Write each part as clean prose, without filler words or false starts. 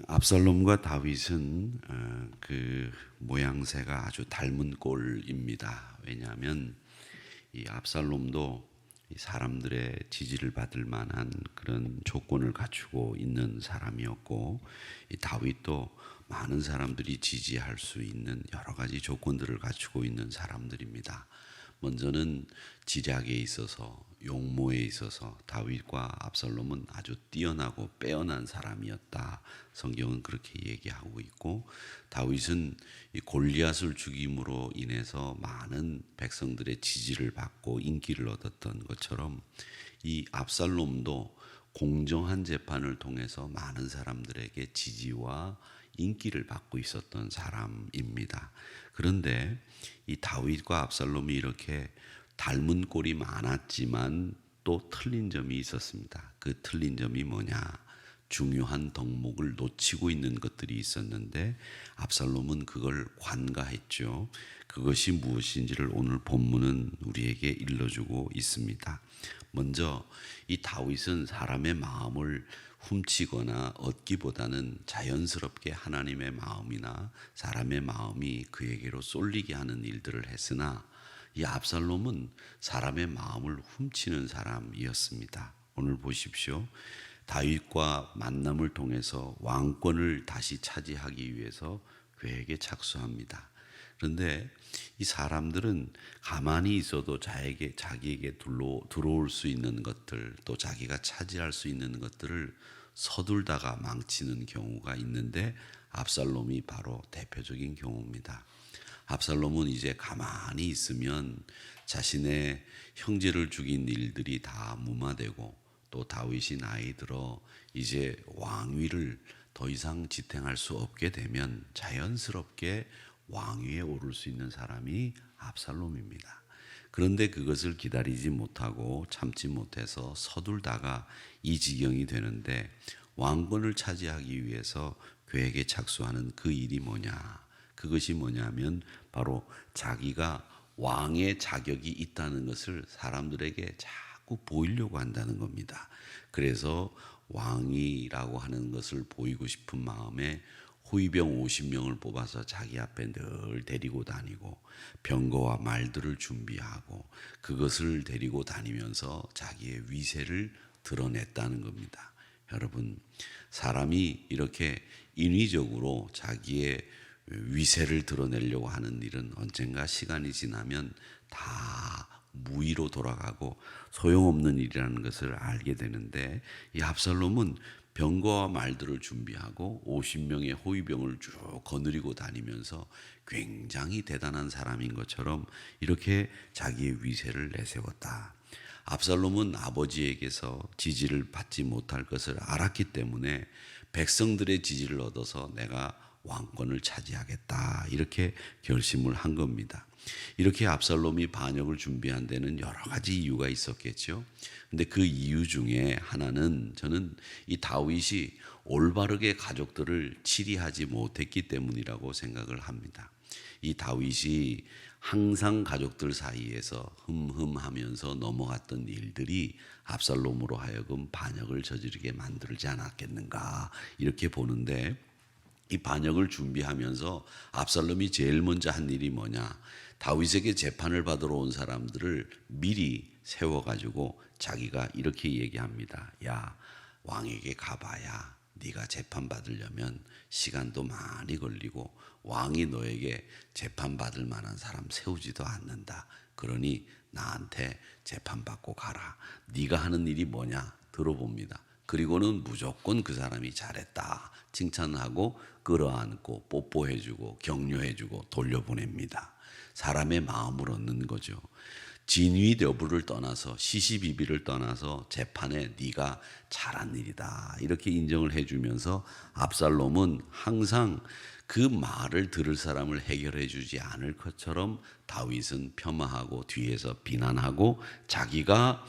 압살롬과 다윗은 그 모양새가 아주 닮은 꼴입니다. 왜냐하면 이 압살롬도 이 사람들의 지지를 받을 만한 그런 조건을 갖추고 있는 사람이었고, 이 다윗도 많은 사람들이 지지할 수 있는 여러 가지 조건들을 갖추고 있는 사람들입니다. 먼저는 지략에 있어서, 용모에 있어서 다윗과 압살롬은 아주 뛰어나고 빼어난 사람이었다. 성경은 그렇게 얘기하고 있고, 다윗은 이 골리앗을 죽임으로 인해서 많은 백성들의 지지를 받고 인기를 얻었던 것처럼 이 압살롬도 공정한 재판을 통해서 많은 사람들에게 지지와 인기를 받고 있었던 사람입니다. 그런데 이 다윗과 압살롬이 이렇게 닮은 꼴이 많았지만 또 틀린 점이 있었습니다. 그 틀린 점이 뭐냐? 중요한 덕목을 놓치고 있는 것들이 있었는데 압살롬은 그걸 관가했죠. 그것이 무엇인지를 오늘 본문은 우리에게 일러주고 있습니다. 먼저 이 다윗은 사람의 마음을 훔치거나 얻기보다는 자연스럽게 하나님의 마음이나 사람의 마음이 그에게로 쏠리게 하는 일들을 했으나, 이 압살롬은 사람의 마음을 훔치는 사람이었습니다. 오늘 보십시오. 다윗과 만남을 통해서 왕권을 다시 차지하기 위해서 계획에 착수합니다. 그런데 이 사람들은 가만히 있어도 자기에게 들어올 수 있는 것들, 또 자기가 차지할 수 있는 것들을 서둘다가 망치는 경우가 있는데, 압살롬이 바로 대표적인 경우입니다. 압살롬은 이제 가만히 있으면 자신의 형제를 죽인 일들이 다 무마되고, 또 다윗이 나이 들어 이제 왕위를 더 이상 지탱할 수 없게 되면 자연스럽게 왕위에 오를 수 있는 사람이 압살롬입니다. 그런데 그것을 기다리지 못하고 참지 못해서 서둘다가 이 지경이 되는데, 왕권을 차지하기 위해서 계획에 착수하는 그 일이 뭐냐? 그것이 뭐냐면 바로 자기가 왕의 자격이 있다는 것을 사람들에게 자꾸 보이려고 한다는 겁니다. 그래서 왕이라고 하는 것을 보이고 싶은 마음에 호위병 50명을 뽑아서 자기 앞에 늘 데리고 다니고, 병거와 말들을 준비하고 그것을 데리고 다니면서 자기의 위세를 드러냈다는 겁니다. 여러분, 사람이 이렇게 인위적으로 자기의 위세를 드러내려고 하는 일은 언젠가 시간이 지나면 다 무의로 돌아가고 소용없는 일이라는 것을 알게 되는데, 이 압살롬은 병거와 말들을 준비하고 50명의 호위병을 쭉 거느리고 다니면서 굉장히 대단한 사람인 것처럼 이렇게 자기의 위세를 내세웠다. 압살롬은 아버지에게서 지지를 받지 못할 것을 알았기 때문에 백성들의 지지를 얻어서 내가 왕권을 차지하겠다, 이렇게 결심을 한 겁니다. 이렇게 압살롬이 반역을 준비한 데는 여러 가지 이유가 있었겠죠. 근데 그 이유 중에 하나는 저는 이 다윗이 올바르게 가족들을 치리하지 못했기 때문이라고 생각을 합니다. 이 다윗이 항상 가족들 사이에서 흠흠하면서 넘어갔던 일들이 압살롬으로 하여금 반역을 저지르게 만들지 않았겠는가, 이렇게 보는데, 이 반역을 준비하면서 압살롬이 제일 먼저 한 일이 뭐냐? 다윗에게 재판을 받으러 온 사람들을 미리 세워가지고 자기가 이렇게 얘기합니다. 야, 왕에게 가봐야 네가 재판 받으려면 시간도 많이 걸리고 왕이 너에게 재판 받을 만한 사람 세우지도 않는다. 그러니 나한테 재판 받고 가라. 네가 하는 일이 뭐냐? 들어봅니다. 그리고는 무조건 그 사람이 잘했다 칭찬하고 끌어안고 뽀뽀해주고 격려해주고 돌려보냅니다. 사람의 마음을 얻는 거죠. 진위 여부를 떠나서, 시시비비를 떠나서 재판에 네가 잘한 일이다, 이렇게 인정을 해주면서 압살롬은 항상 그 말을 들을 사람을 해결해 주지 않을 것처럼 다윗은 폄하하고 뒤에서 비난하고 자기가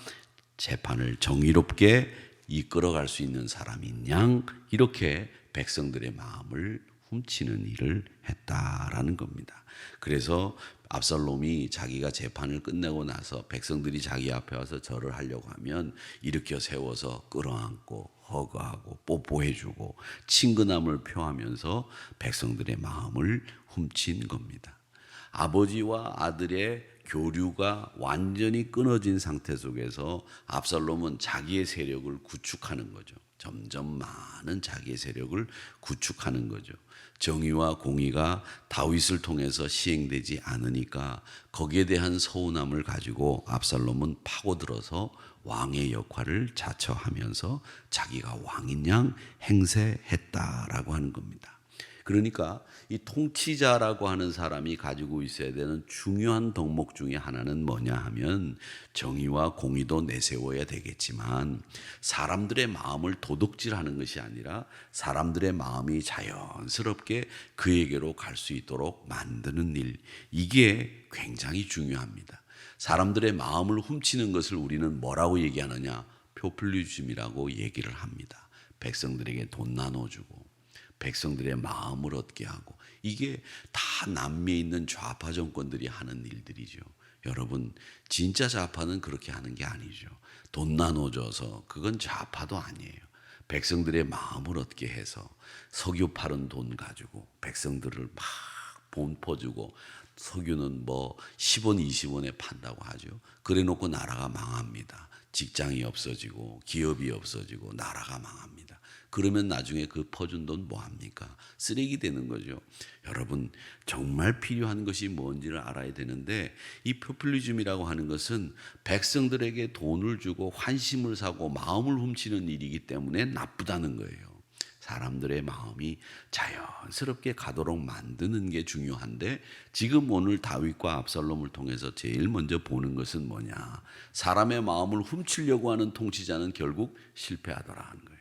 재판을 정의롭게 이끌어갈 수 있는 사람인 양 이렇게 백성들의 마음을 훔치는 일을 했다라는 겁니다. 그래서 압살롬이 자기가 재판을 끝내고 나서 백성들이 자기 앞에 와서 절을 하려고 하면 일으켜 세워서 끌어안고 허그하고 뽀뽀해주고 친근함을 표하면서 백성들의 마음을 훔친 겁니다. 아버지와 아들의 교류가 완전히 끊어진 상태 속에서 압살롬은 자기의 세력을 구축하는 거죠. 점점 많은 자기의 세력을 구축하는 거죠. 정의와 공의가 다윗을 통해서 시행되지 않으니까 거기에 대한 서운함을 가지고 압살롬은 파고들어서 왕의 역할을 자처하면서 자기가 왕인 양 행세했다라고 하는 겁니다. 그러니까 이 통치자라고 하는 사람이 가지고 있어야 되는 중요한 덕목 중에 하나는 뭐냐 하면 정의와 공의도 내세워야 되겠지만 사람들의 마음을 도둑질하는 것이 아니라 사람들의 마음이 자연스럽게 그에게로 갈 수 있도록 만드는 일, 이게 굉장히 중요합니다. 사람들의 마음을 훔치는 것을 우리는 뭐라고 얘기하느냐? 포퓰리즘이라고 얘기를 합니다. 백성들에게 돈 나눠주고 백성들의 마음을 얻게 하고, 이게 다 남미에 있는 좌파 정권들이 하는 일들이죠. 여러분, 진짜 좌파는 그렇게 하는 게 아니죠. 돈 나눠줘서 그건 좌파도 아니에요. 백성들의 마음을 얻게 해서 석유 파는 돈 가지고 백성들을 막 본퍼주고, 석유는 뭐 10원 20원에 판다고 하죠. 그래 놓고 나라가 망합니다. 직장이 없어지고 기업이 없어지고 나라가 망합니다. 그러면 나중에 그 퍼준 돈 뭐합니까? 쓰레기 되는 거죠. 여러분, 정말 필요한 것이 뭔지를 알아야 되는데, 이 포퓰리즘이라고 하는 것은 백성들에게 돈을 주고 환심을 사고 마음을 훔치는 일이기 때문에 나쁘다는 거예요. 사람들의 마음이 자연스럽게 가도록 만드는 게 중요한데, 지금 오늘 다윗과 압살롬을 통해서 제일 먼저 보는 것은 뭐냐? 사람의 마음을 훔치려고 하는 통치자는 결국 실패하더라 하는 거예요.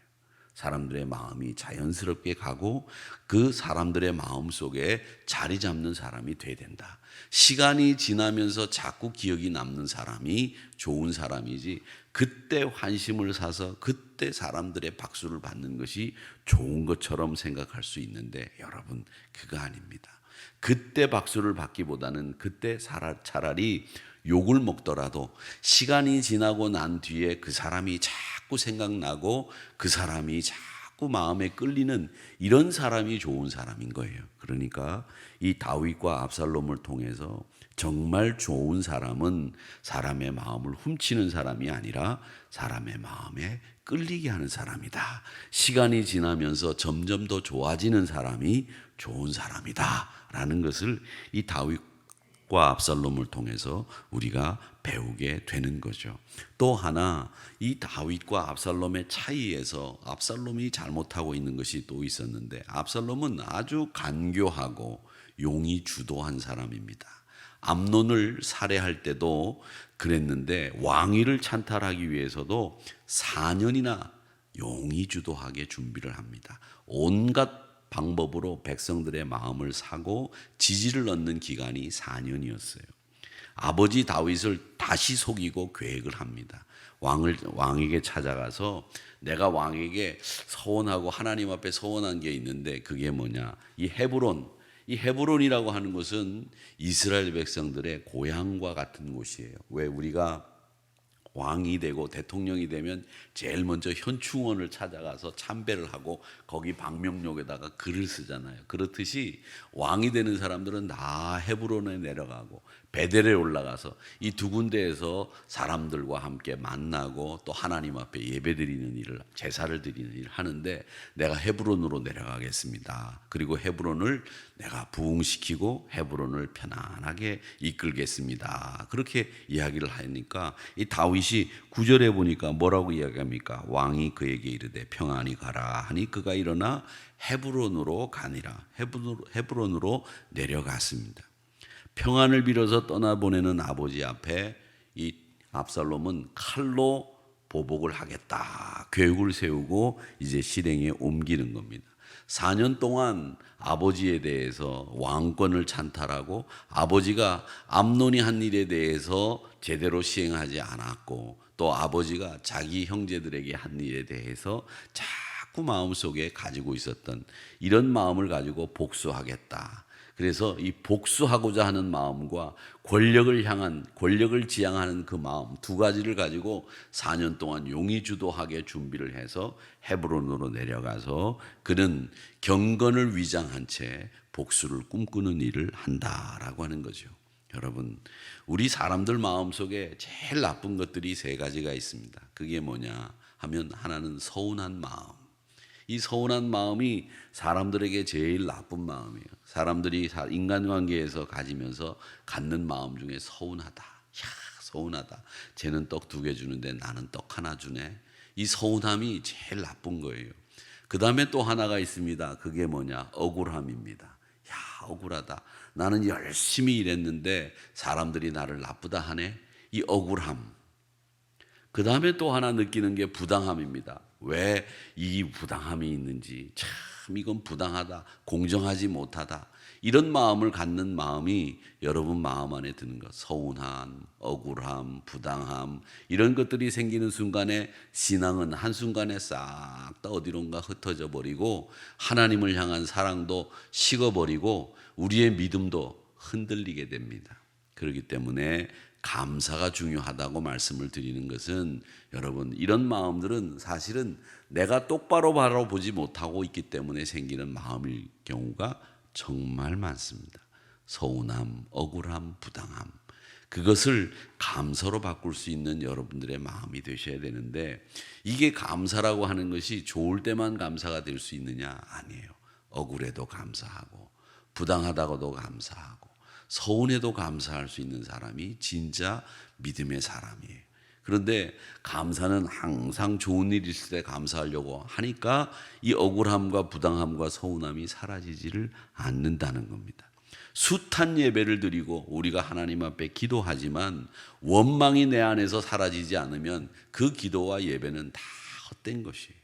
사람들의 마음이 자연스럽게 가고 그 사람들의 마음 속에 자리 잡는 사람이 돼야 된다. 시간이 지나면서 자꾸 기억이 남는 사람이 좋은 사람이지, 그때 환심을 사서 그때 사람들의 박수를 받는 것이 좋은 것처럼 생각할 수 있는데, 여러분, 그거 아닙니다. 그때 박수를 받기보다는 그때 차라리 욕을 먹더라도 시간이 지나고 난 뒤에 그 사람이 자꾸 생각나고 그 사람이 자꾸 마음에 끌리는 이런 사람이 좋은 사람인 거예요. 그러니까 이 다윗과 압살롬을 통해서 정말 좋은 사람은 사람의 마음을 훔치는 사람이 아니라 사람의 마음에 끌리게 하는 사람이다. 시간이 지나면서 점점 더 좋아지는 사람이 좋은 사람이다 라는 것을 이 다윗과 압살롬을 통해서 우리가 배우게 되는 거죠. 또 하나, 이 다윗과 압살롬의 차이에서 압살롬이 잘못하고 있는 것이 또 있었는데, 압살롬은 아주 간교하고 용이 주도한 사람입니다. 암논을 살해할 때도 그랬는데 왕위를 찬탈하기 위해서도 4년이나 용이 주도하게 준비를 합니다. 온갖 방법으로 백성들의 마음을 사고 지지를 얻는 기간이 4년이었어요. 아버지 다윗을 다시 속이고 계획을 합니다. 왕에게 찾아가서 내가 왕에게 서원하고 하나님 앞에 서원한 게 있는데, 그게 뭐냐? 이 헤브론이라고 하는 것은 이스라엘 백성들의 고향과 같은 곳이에요. 왜 우리가 왕이 되고 대통령이 되면 제일 먼저 현충원을 찾아가서 참배를 하고 거기 방명록에다가 글을 쓰잖아요. 그렇듯이 왕이 되는 사람들은 다 헤브론에 내려가고 베델에 올라가서 이 두 군데에서 사람들과 함께 만나고 또 하나님 앞에 예배드리는 일을, 제사를 드리는 일을 하는데, 내가 헤브론으로 내려가겠습니다. 그리고 헤브론을 내가 부흥시키고 헤브론을 편안하게 이끌겠습니다. 그렇게 이야기를 하니까 이 다윗이 9절에 보니까 뭐라고 이야기합니까? 왕이 그에게 이르되 평안히 가라 하니 그가 일어나 헤브론으로 가니라. 헤브론으로 내려갔습니다. 평안을 빌어서 떠나보내는 아버지 앞에 이 압살롬은 칼로 보복을 하겠다 계획을 세우고 이제 실행에 옮기는 겁니다. 4년 동안 아버지에 대해서 왕권을 찬탈하고 아버지가 암논이 한 일에 대해서 제대로 시행하지 않았고, 또 아버지가 자기 형제들에게 한 일에 대해서 자꾸 마음속에 가지고 있었던 이런 마음을 가지고 복수하겠다. 그래서 이 복수하고자 하는 마음과 권력을 지향하는 그 마음 두 가지를 가지고 4년 동안 용의주도하게 준비를 해서 헤브론으로 내려가서 그는 경건을 위장한 채 복수를 꿈꾸는 일을 한다라고 하는 거죠. 여러분, 우리 사람들 마음속에 제일 나쁜 것들이 세 가지가 있습니다. 그게 뭐냐 하면 하나는 서운한 마음. 이 서운한 마음이 사람들에게 제일 나쁜 마음이에요. 사람들이 인간관계에서 가지면서 갖는 마음 중에 서운하다. 야, 서운하다. 쟤는 떡 2개 주는데 나는 떡 하나 주네. 이 서운함이 제일 나쁜 거예요. 그 다음에 또 하나가 있습니다. 그게 뭐냐? 억울함입니다. 야, 억울하다. 나는 열심히 일했는데 사람들이 나를 나쁘다 하네. 이 억울함. 그 다음에 또 하나 느끼는 게 부당함입니다. 왜 이 부당함이 있는지, 참 이건 부당하다, 공정하지 못하다, 이런 마음을 갖는 마음이 여러분 마음 안에 드는 것, 서운함, 억울함, 부당함, 이런 것들이 생기는 순간에 신앙은 한순간에 싹 다 어디론가 흩어져 버리고 하나님을 향한 사랑도 식어버리고 우리의 믿음도 흔들리게 됩니다. 그렇기 때문에 감사가 중요하다고 말씀을 드리는 것은, 여러분, 이런 마음들은 사실은 내가 똑바로 바라보지 못하고 있기 때문에 생기는 마음일 경우가 정말 많습니다. 서운함, 억울함, 부당함, 그것을 감사로 바꿀 수 있는 여러분들의 마음이 되셔야 되는데, 이게 감사라고 하는 것이 좋을 때만 감사가 될 수 있느냐? 아니에요. 억울해도 감사하고 부당하다고도 감사하고 서운해도 감사할 수 있는 사람이 진짜 믿음의 사람이에요. 그런데 감사는 항상 좋은 일 있을 때 감사하려고 하니까 이 억울함과 부당함과 서운함이 사라지지를 않는다는 겁니다. 숱한 예배를 드리고 우리가 하나님 앞에 기도하지만 원망이 내 안에서 사라지지 않으면 그 기도와 예배는 다 헛된 것이에요.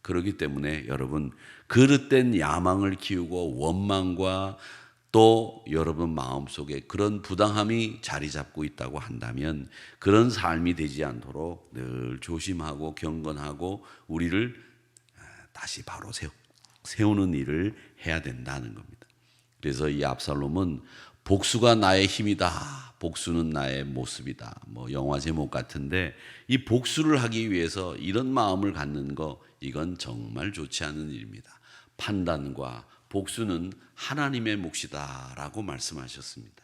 그렇기 때문에 여러분, 그릇된 야망을 키우고 원망과 또 여러분 마음속에 그런 부당함이 자리 잡고 있다고 한다면 그런 삶이 되지 않도록 늘 조심하고 경건하고 우리를 다시 바로 세우는 일을 해야 된다는 겁니다. 그래서 이 압살롬은 복수가 나의 힘이다, 복수는 나의 모습이다, 뭐 영화 제목 같은데, 이 복수를 하기 위해서 이런 마음을 갖는 거, 이건 정말 좋지 않은 일입니다. 판단과 복수는 하나님의 몫이다라고 말씀하셨습니다.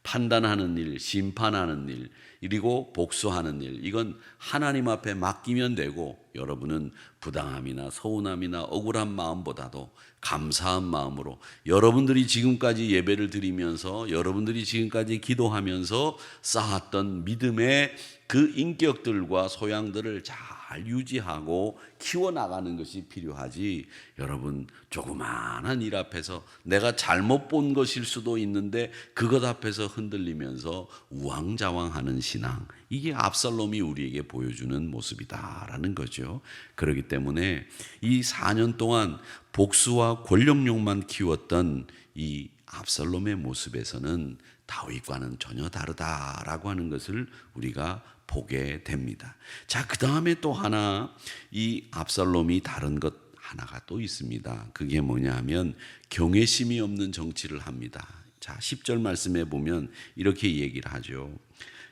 판단하는 일, 심판하는 일, 그리고 복수하는 일, 이건 하나님 앞에 맡기면 되고, 여러분은 부당함이나 서운함이나 억울한 마음보다도 감사한 마음으로 여러분들이 지금까지 예배를 드리면서, 여러분들이 지금까지 기도하면서 쌓았던 믿음의 그 인격들과 소양들을 잘 유지하고 키워나가는 것이 필요하지, 여러분 조그마한 일 앞에서 내가 잘못 본 것일 수도 있는데 그것 앞에서 흔들리면서 우왕좌왕하는 신앙, 이게 압살롬이 우리에게 보여주는 모습이다라는 거죠. 그렇기 때문에 이 4년 동안 복수와 권력욕만 키웠던 이 압살롬의 모습에서는 다윗과는 전혀 다르다라고 하는 것을 우리가 보게 됩니다. 자, 그 다음에 또 하나, 이 압살롬이 다른 것 하나가 또 있습니다. 그게 뭐냐 하면 경외심이 없는 정치를 합니다. 자, 10절 말씀에 보면 이렇게 얘기를 하죠.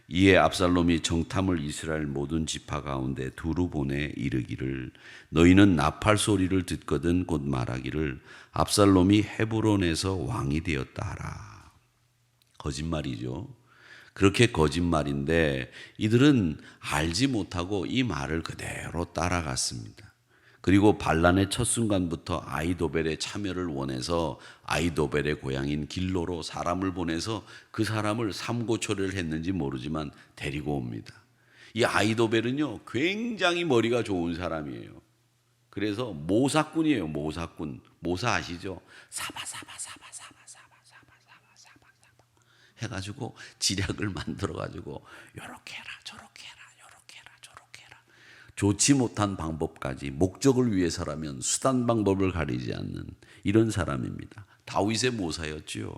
이에 압살롬이 정탐을 이스라엘 모든 지파 가운데 두루 보내 이르기를, 너희는 나팔 소리를 듣거든 곧 말하기를 압살롬이 헤브론에서 왕이 되었다 하라. 거짓말이죠. 그렇게 거짓말인데 이들은 알지 못하고 이 말을 그대로 따라갔습니다. 그리고 반란의 첫 순간부터 아히도벨의 참여를 원해서 아히도벨의 고향인 길로로 사람을 보내서 그 사람을 삼고초려를 했는지 모르지만 데리고 옵니다. 이 아히도벨은요, 굉장히 머리가 좋은 사람이에요. 그래서 모사꾼이에요. 모사꾼. 모사 아시죠? 사바 해가지고 지략을 만들어가지고 요렇게 해라 저렇게 해라 요렇게 해라 저렇게 해라, 좋지 못한 방법까지 목적을 위해서라면 수단 방법을 가리지 않는 이런 사람입니다. 다윗의 모사였지요.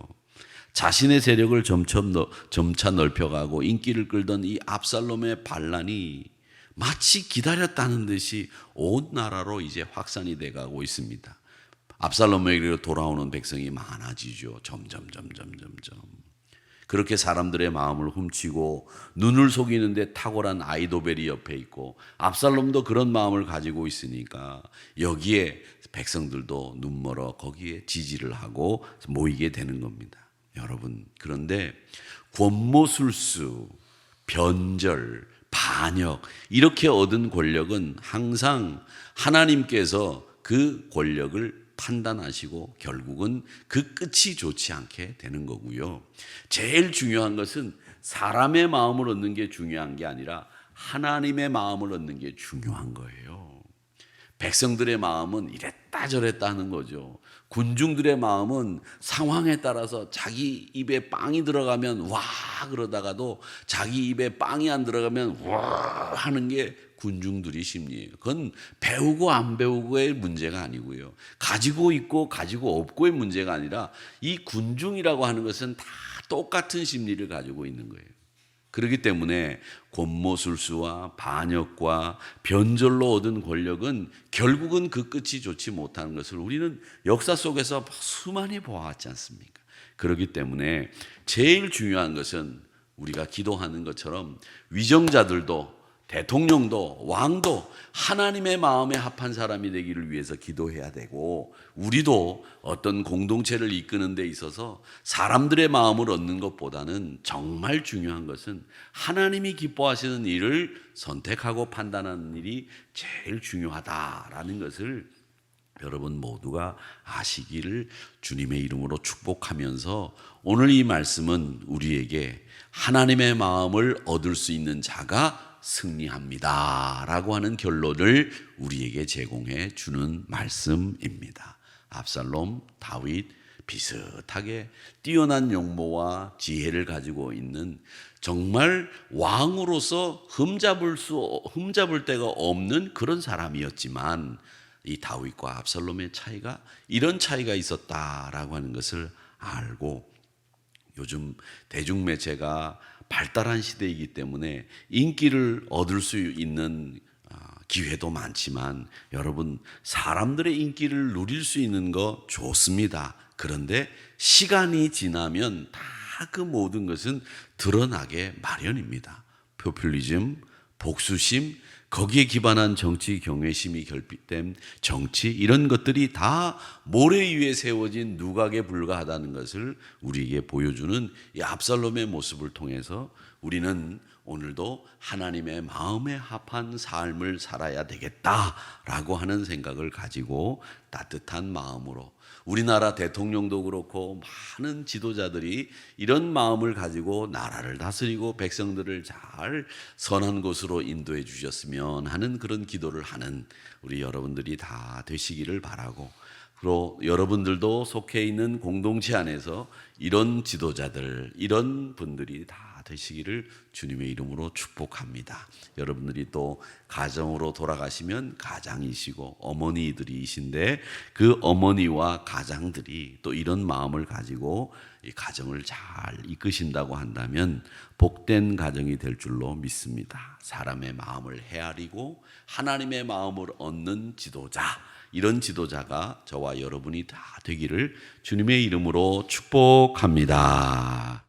자신의 세력을 점차 넓혀가고 인기를 끌던 이 압살롬의 반란이 마치 기다렸다는 듯이 온 나라로 이제 확산이 돼가고 있습니다. 압살롬에게로 돌아오는 백성이 많아지죠. 점점. 그렇게 사람들의 마음을 훔치고 눈을 속이는데 탁월한 아이도벨이 옆에 있고 압살롬도 그런 마음을 가지고 있으니까 여기에 백성들도 눈멀어 거기에 지지를 하고 모이게 되는 겁니다. 여러분, 그런데 권모술수, 변절, 반역 이렇게 얻은 권력은 항상 하나님께서 그 권력을 판단하시고 결국은 그 끝이 좋지 않게 되는 거고요. 제일 중요한 것은 사람의 마음을 얻는 게 중요한 게 아니라 하나님의 마음을 얻는 게 중요한 거예요. 백성들의 마음은 이랬다 저랬다 하는 거죠. 군중들의 마음은 상황에 따라서 자기 입에 빵이 들어가면 와 그러다가도 자기 입에 빵이 안 들어가면 와 하는 게 군중들이 심리예요. 그건 배우고 안 배우고의 문제가 아니고요. 가지고 있고 가지고 없고의 문제가 아니라 이 군중이라고 하는 것은 다 똑같은 심리를 가지고 있는 거예요. 그렇기 때문에 권모술수와 반역과 변절로 얻은 권력은 결국은 그 끝이 좋지 못하는 것을 우리는 역사 속에서 수많이 보아왔지 않습니까? 그렇기 때문에 제일 중요한 것은 우리가 기도하는 것처럼 위정자들도 대통령도 왕도 하나님의 마음에 합한 사람이 되기를 위해서 기도해야 되고 우리도 어떤 공동체를 이끄는 데 있어서 사람들의 마음을 얻는 것보다는 정말 중요한 것은 하나님이 기뻐하시는 일을 선택하고 판단하는 일이 제일 중요하다라는 것을 여러분 모두가 아시기를 주님의 이름으로 축복하면서 오늘 이 말씀은 우리에게 하나님의 마음을 얻을 수 있는 자가 승리합니다 라고 하는 결론을 우리에게 제공해 주는 말씀입니다. 압살롬, 다윗 비슷하게 뛰어난 용모와 지혜를 가지고 있는 정말 왕으로서 흠잡을 데가 없는 그런 사람이었지만 이 다윗과 압살롬의 차이가 이런 차이가 있었다라고 하는 것을 알고 요즘 대중매체가 발달한 시대이기 때문에 인기를 얻을 수 있는 기회도 많지만 여러분 사람들의 인기를 누릴 수 있는 거 좋습니다. 그런데 시간이 지나면 다 그 모든 것은 드러나게 마련입니다. 포퓰리즘, 복수심, 거기에 기반한 정치 경외심이 결핍된 정치 이런 것들이 다 모래 위에 세워진 누각에 불과하다는 것을 우리에게 보여주는 이 압살롬의 모습을 통해서 우리는 오늘도 하나님의 마음에 합한 삶을 살아야 되겠다라고 하는 생각을 가지고 따뜻한 마음으로 우리나라 대통령도 그렇고 많은 지도자들이 이런 마음을 가지고 나라를 다스리고 백성들을 잘 선한 곳으로 인도해 주셨으면 하는 그런 기도를 하는 우리 여러분들이 다 되시기를 바라고 그리고 여러분들도 속해 있는 공동체 안에서 이런 지도자들, 이런 분들이 다 되시기를 주님의 이름으로 축복합니다. 여러분들이 또 가정으로 돌아가시면 가장이시고 어머니들이신데 그 어머니와 가장들이 또 이런 마음을 가지고 이 가정을 잘 이끄신다고 한다면 복된 가정이 될 줄로 믿습니다. 사람의 마음을 헤아리고 하나님의 마음을 얻는 지도자, 이런 지도자가 저와 여러분이 다 되기를 주님의 이름으로 축복합니다.